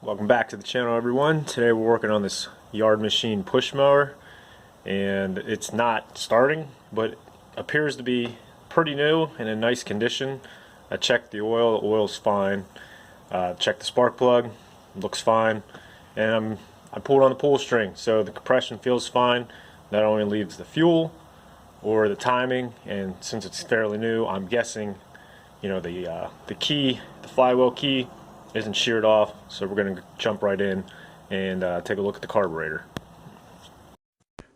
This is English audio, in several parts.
Welcome back to the channel, everyone. Today we're working on this yard machine push mower, and it's not starting, but appears to be pretty new and in nice condition. I checked the oil's fine. Checked the spark plug, looks fine, and I pulled on the pull string, so the compression feels fine. That only leaves the fuel or the timing, and since it's fairly new, I'm guessing, the key, the flywheel key, isn't sheared off, so we're going to jump right in and take a look at the carburetor.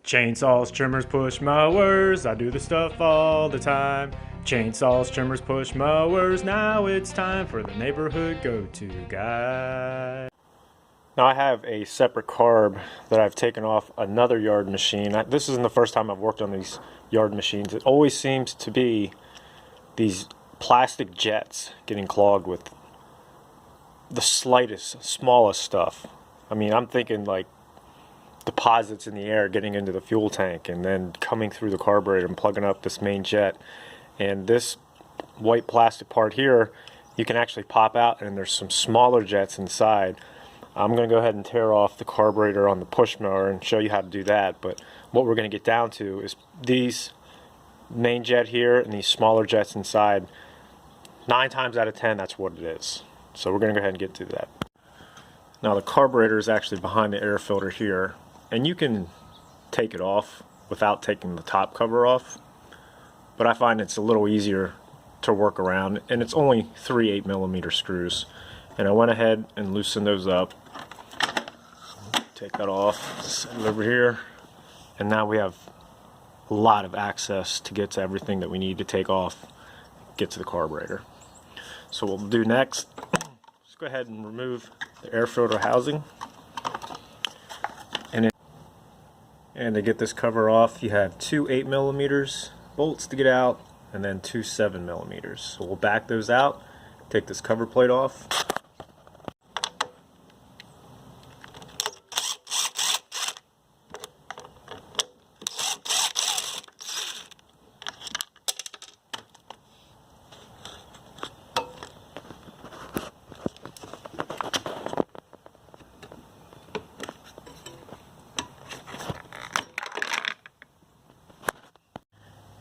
Chainsaws, trimmers, push mowers, I do the stuff all the time. Chainsaws, trimmers, push mowers, now it's time for the neighborhood go-to guy. Now I have a separate carb that I've taken off another yard machine. This isn't the first time I've worked on these yard machines. It always seems to be these plastic jets getting clogged with the slightest, smallest stuff. I mean, I'm thinking like deposits in the air getting into the fuel tank and then coming through the carburetor and plugging up this main jet. And this white plastic part here, you can actually pop out, and there's some smaller jets inside. I'm going to go ahead and tear off the carburetor on the push mower and show you how to do that. But what we're going to get down to is these main jet here and these smaller jets inside. 9 times out of 10, that's what it is. So we're going to go ahead and get to that. Now the carburetor is actually behind the air filter here, and you can take it off without taking the top cover off, but I find it's a little easier to work around, and it's only 3 8mm screws. And I went ahead and loosened those up. Take that off, set it over here, and now we have a lot of access to get to everything that we need to take off, get to the carburetor. So what we'll do next, let's go ahead and remove the air filter housing. And to get this cover off, you have 2 8mm bolts to get out, and then 2 7mm. So we'll back those out, take this cover plate off.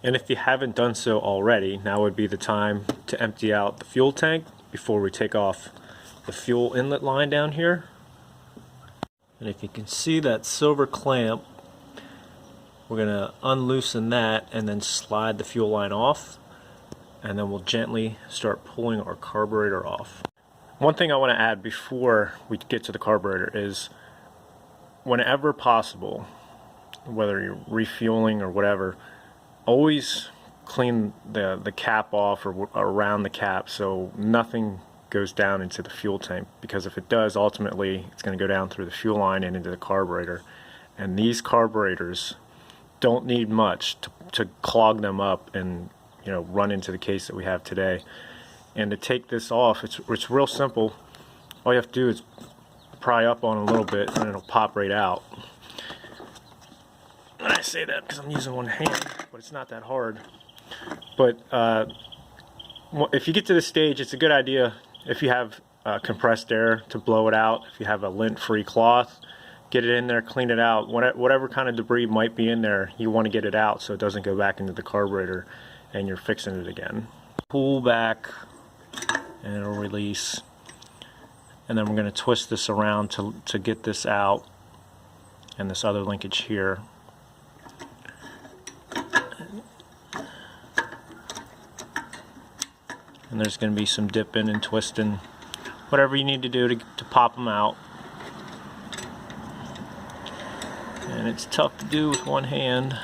And if you haven't done so already, now would be the time to empty out the fuel tank before we take off the fuel inlet line down here. And if you can see that silver clamp, we're going to unloosen that and then slide the fuel line off, and then we'll gently start pulling our carburetor off. One thing I want to add before we get to the carburetor is, whenever possible, whether you're refueling or whatever, always clean the cap off or around the cap so nothing goes down into the fuel tank, because if it does, ultimately it's going to go down through the fuel line and into the carburetor. And these carburetors don't need much to clog them up and run into the case that we have today. And to take this off, it's real simple. All you have to do is pry up on a little bit and it'll pop right out. And I say that because I'm using one hand, but it's not that hard. But if you get to this stage, it's a good idea, if you have compressed air, to blow it out. If you have a lint-free cloth, get it in there, clean it out. Whatever kind of debris might be in there, you want to get it out so it doesn't go back into the carburetor and you're fixing it again. Pull back and it'll release. And then we're going to twist this around to get this out, and this other linkage here. And there's going to be some dipping and twisting, whatever you need to do to pop them out. And it's tough to do with one hand.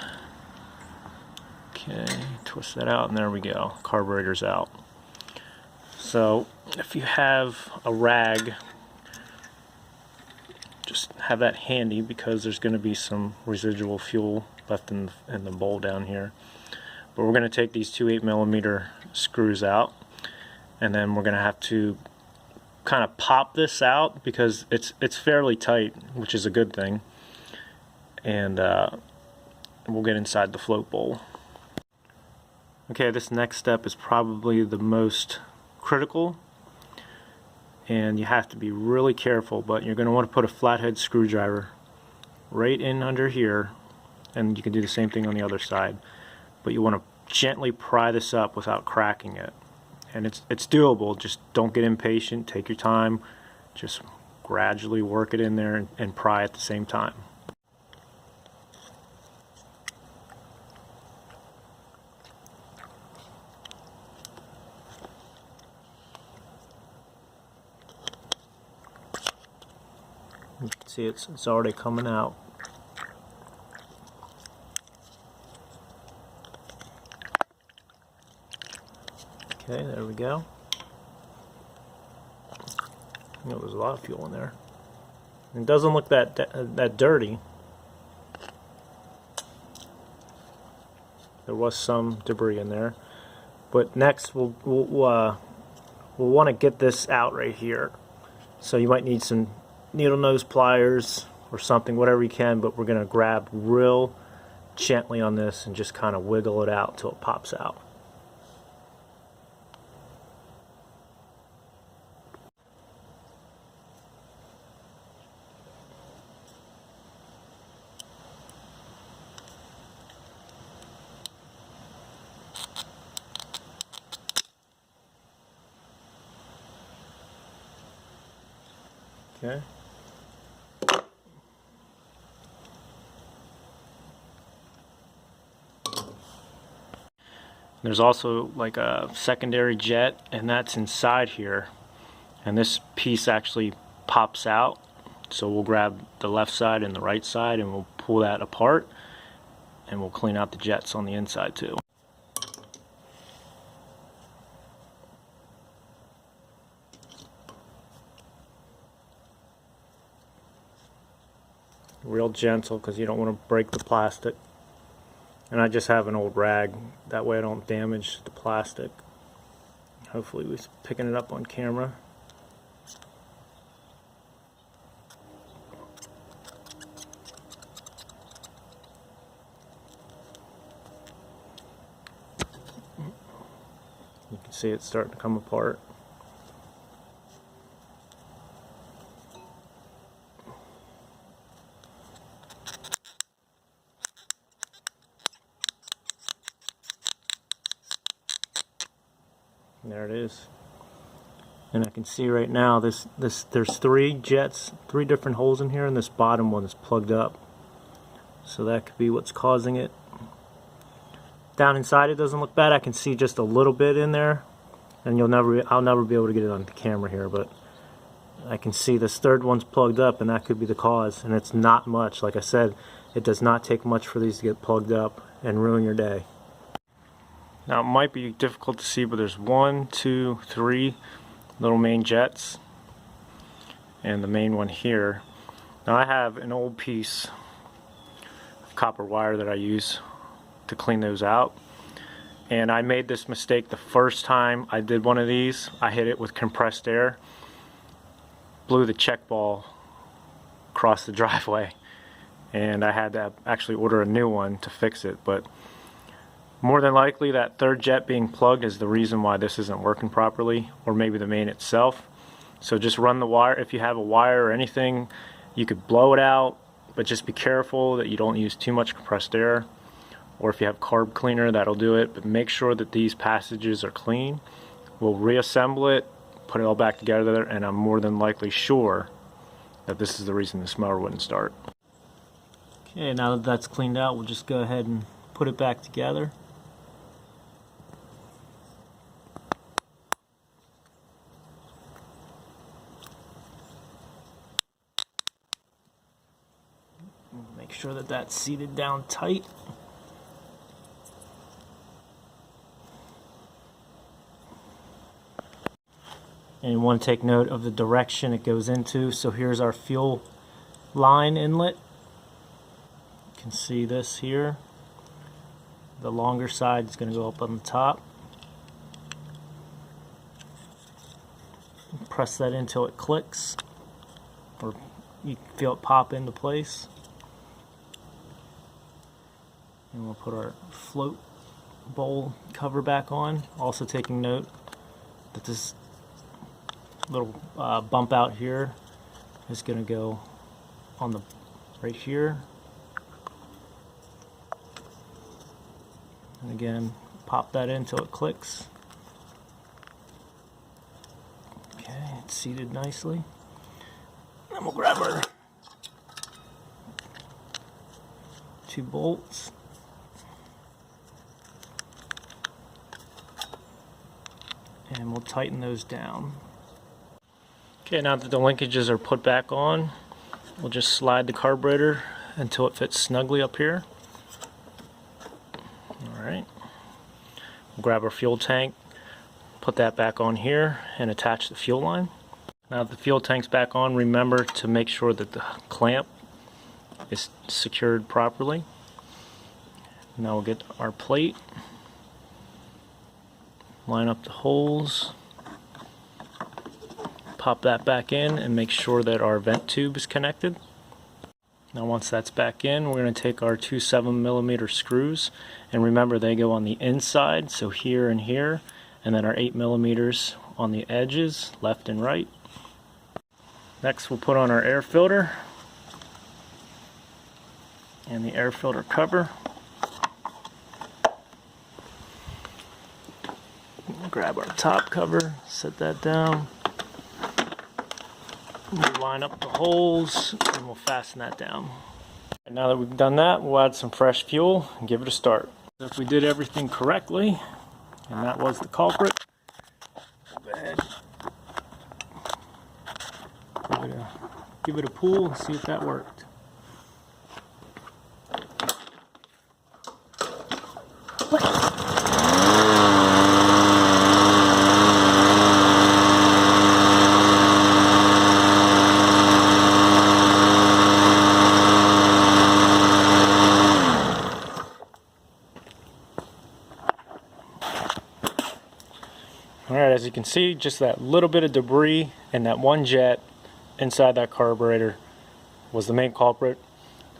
Okay, twist that out, and there we go. Carburetor's out. So if you have a rag, just have that handy, because there's going to be some residual fuel left in the bowl down here. But we're going to take these 2 8mm screws out, and then we're going to have to kind of pop this out because it's fairly tight, which is a good thing. And we'll get inside the float bowl. Okay, this next step is probably the most critical. and you have to be really careful, but you're going to want to put a flathead screwdriver right in under here, and you can do the same thing on the other side, but you want to gently pry this up without cracking it. And it's doable. Just don't get impatient, take your time, just gradually work it in there and pry at the same time. You can see it's already coming out. Okay, there we go. There's a lot of fuel in there. It doesn't look that dirty. There was some debris in there, but next we'll want to get this out right here. So you might need some needle nose pliers or something, whatever you can. But we're going to grab real gently on this and just kind of wiggle it out till it pops out. Okay. There's also like a secondary jet, and that's inside here, and this piece actually pops out, so we'll grab the left side and the right side and we'll pull that apart, and we'll clean out the jets on the inside too. Real gentle, because you don't want to break the plastic. And I just have an old rag, that way I don't damage the plastic. Hopefully we're picking it up on camera. You can see it's starting to come apart. There it is. And I can see right now there's 3 jets, 3 different holes in here, and this bottom one is plugged up. So that could be what's causing it. Down inside it doesn't look bad. I can see just a little bit in there, and I'll never be able to get it on the camera here, but I can see this 3rd one's plugged up, and that could be the cause. And it's not much. Like I said, it does not take much for these to get plugged up and ruin your day. Now it might be difficult to see, but there's 1, 2, 3 little main jets, and the main one here. Now I have an old piece of copper wire that I use to clean those out, and I made this mistake the first time I did one of these. I hit it with compressed air, blew the check ball across the driveway, and I had to actually order a new one to fix it. But more than likely that 3rd jet being plugged is the reason why this isn't working properly, or maybe the main itself. So just run the wire. If you have a wire or anything, you could blow it out, but just be careful that you don't use too much compressed air. Or if you have carb cleaner, that'll do it, but make sure that these passages are clean. We'll reassemble it, put it all back together, and I'm more than likely sure that this is the reason this mower wouldn't start. Okay, now that that's cleaned out, we'll just go ahead and put it back together. Make sure that that's seated down tight. And you want to take note of the direction it goes into. So here's our fuel line inlet. You can see this here. The longer side is going to go up on the top. Press that until it clicks, or you feel it pop into place. And we'll put our float bowl cover back on. Also taking note that this little bump out here is going to go on the right here. And again, pop that in until it clicks. Okay, it's seated nicely. Then we'll grab our 2 bolts. And we'll tighten those down. Okay, now that the linkages are put back on, we'll just slide the carburetor until it fits snugly up here. Alright. We'll grab our fuel tank, put that back on here, and attach the fuel line. Now that the fuel tank's back on, remember to make sure that the clamp is secured properly. Now we'll get our plate, line up the holes, pop that back in, and make sure that our vent tube is connected. Now once that's back in, we're going to take our 2 7mm screws, and remember they go on the inside, so here and here, and then our 8mm on the edges, left and right. Next we'll put on our air filter and the air filter cover. We'll grab our top cover, set that down. We'll line up the holes and we'll fasten that down. And now that we've done that, we'll add some fresh fuel and give it a start. So if we did everything correctly, and that was the culprit, go ahead, give it a pull and see if that worked. Alright, as you can see, just that little bit of debris and that one jet inside that carburetor was the main culprit.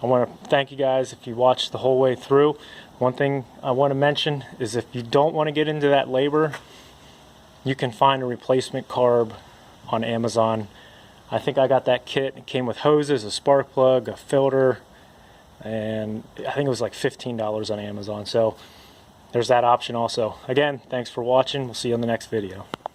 I want to thank you guys if you watched the whole way through. One thing I want to mention is if you don't want to get into that labor, you can find a replacement carb on Amazon. I think I got that kit. It came with hoses, a spark plug, a filter, and I think it was like $15 on Amazon. So there's that option also. Again, thanks for watching. We'll see you on the next video.